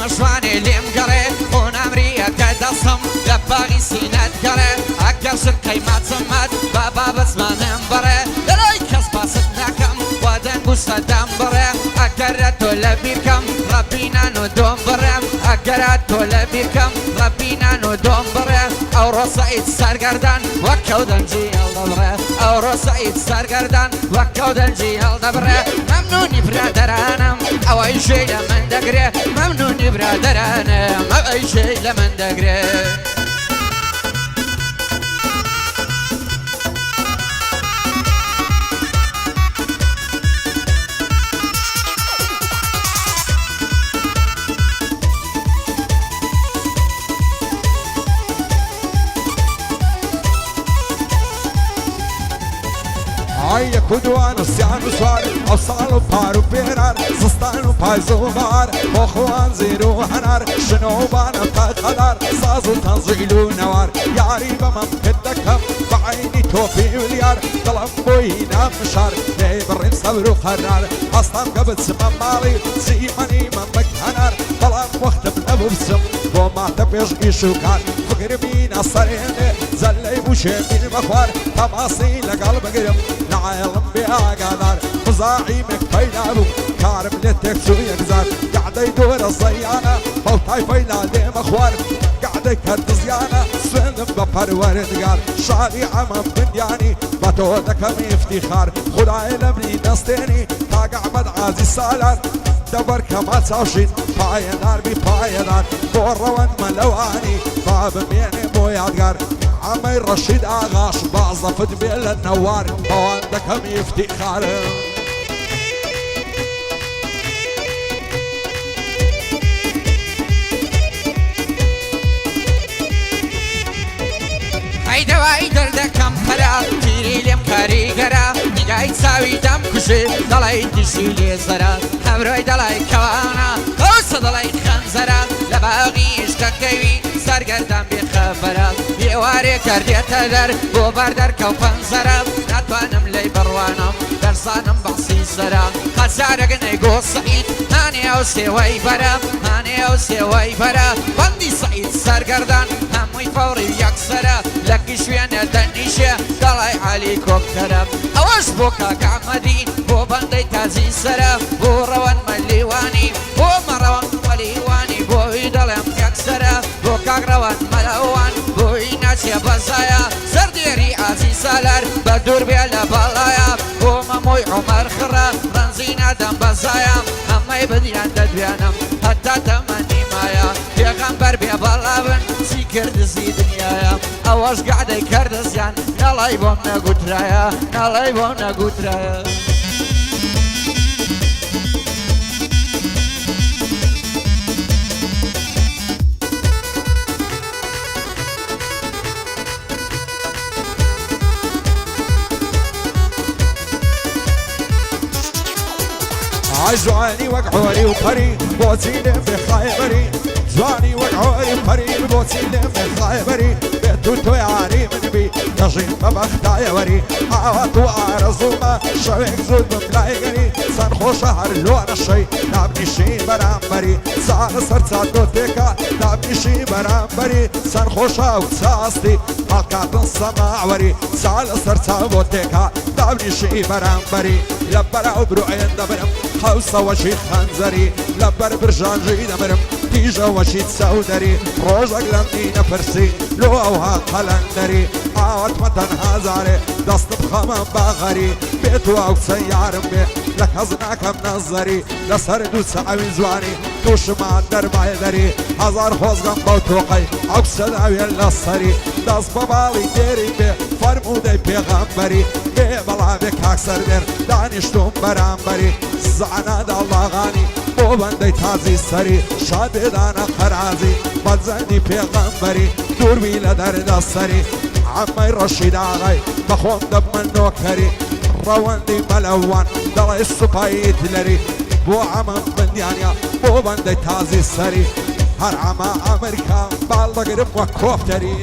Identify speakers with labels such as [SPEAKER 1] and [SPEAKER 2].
[SPEAKER 1] مشواني ليم قري خون أمريكا كدصم لباغي سينات قري أكشر قيمات سمات بابا بس ما نمبري دلوي كسباست ناكم ودنقو صدام بري أكرتو لبيكم ربينا ندوم بري أكرتو لبيكم ربينا ندوم بري أو رصعيد سرقردان وكو دنجي الدبري أو رصعيد سرقردان وكو دنجي الدبري ممنوني برادرانم أو أي شي لمن دقري ممنوني برادرانم أو أي شي لمن دقري
[SPEAKER 2] هاي كدوان وسيان وسوار أوصال وبار وبيرار سستان وبايزوبار وخوان زيرو هنار شنوبان قدر صاز وتنزيل ونوار ياري بمن كدكم بعيني توفي وليار ظلم بوينا مشار لي برين صبر وقرار أصلا قبل سمام مالي زيماني ممك هنار ظلم وقت بنبو بسم وما تبيش يشوكار فقر مين الصرين زلي وشيمين مخوار تماصيل قلب قرم نعلم بها قدر مزاعيمك فيلابو كارم لتك شو يقزر قاعد يدور الصيانة موتاي فيلا دي مخوار قاعد يكد زيانة سوين ببر ورد قال شاري عمم بندياني بطودك افتخار خداي لمني نستيني تاق عمد عازي سالار دبر كما تساوشين باينار بي باينار بوروان ملواني باب ميني مو يادقار عمي رشيد آغاش بعضفت بيل النوار بواندك هم افتخار
[SPEAKER 1] دواي دردكم خرا تيري لم كاريغرا نجاي تساوي دم كشي دلاي دشي لي زرا همروي دلاي كوانا كوس دلاي خنزرا لباغي اشتكيوي سرگردم بخبرا يواري كرديت در بو بردر كو فنزرا نتوانم لي بروانم درسانم بحسي سرا خسارق نيقو سعيد هاني او سيوي برا هاني او سيوي برا بندي سعيد سرگردان هموي فوري يكسرا لكي شوينة دنيشة دلاي علي كوكترا اوش بوكا كعمدين بو بندي تازي سرا بو روان مليواني بو مروان مليواني بو يدلم يكسرا بو كاغروان ملوان بو يناسي بزايا سرديري عزي سالار بدور بيلا بالايا بو مموي عمر خرا رنزينا دم بزايا همي بديان ددوانم حتى تمني مايا يغنبر بيا بالابن سيكر دزي دنيايا اواش قاعدة كردزيان نالاي بومنا قدرايا نالاي بومنا قدرايا
[SPEAKER 2] جواني وقعوري وقري بوتيني في خايبري جواني وقعوري وقري بوتيني في خايبري بيتو يعاني من بي نجيب ببختاي وري عوات وعرزوما شويك زود بملايقري سنخو شهر لون الشي نابني شي برامبري سان سرطة دوتيكا نابني شي برامبري سنخو شاو ساستي مالكات السماع وري سان سرطة دوتيكا نابني شي برامبري لبرا وبروعين دبرم حوصة وشي خنزري لبر برجان جي دبرم تيجا وشي تسودري روزك لمدي نفرسي لو اوها قلندري عاوت متن هازاري دست بخمم باغري بيتو او سيارم بي لك هزناك منظري لسر دو سعوي زواني توش ما در بايدري هزار خوزغم بوتوقي او سداوي اللصري دست ببالي ديري بي فرمودي بيغمبري بي بلا بك اكسر در دانشتم برامبري زعنا دا الله غاني بو بندي تازي سري شاددانا قرازي بزني بيغمبري دور بيلا در دستري عمي رشيد آغاي بخوم دب من نوكري ڕەوەندی مەلەوان دەڵێ سوپایت لەری بۆ ئەمە بندیانە بۆ بەندەی تازی سەری هەر ئەمە ئەمریکا باڵ دەگرم وە کۆفتەری